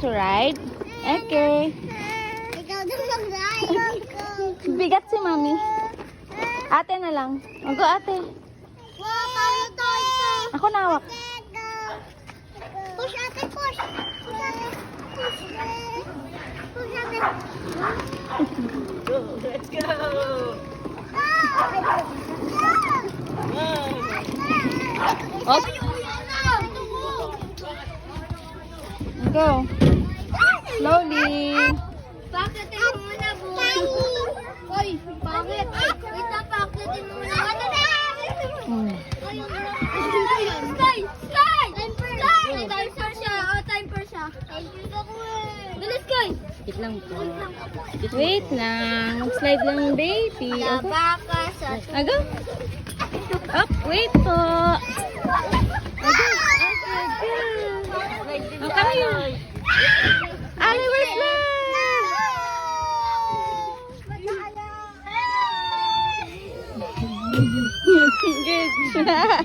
to ride? Okay. Ikaw na mag-ride ko. Bigat si Mami. Ate na lang. Mag-go ate. Wow, paano tayo? Ako nawak. Push ate, push. Push ate. Push. Push ate. Let's go! Op. Go. Slowly. Pakitin mo muna, boy. Oy, bakit? Wait na, pakitin mo muna. Ano na? Hmm. Sky! Sky! Time for siya. Oh, time for siya. Bilis, Sky! Wait lang po. Wait lang. Mag-slide lang yung baby. Okay. Baka sa... Aga. Up. Wait po. Aga. Okay, go. Oh, kami yun. Ali, where's love? Good job.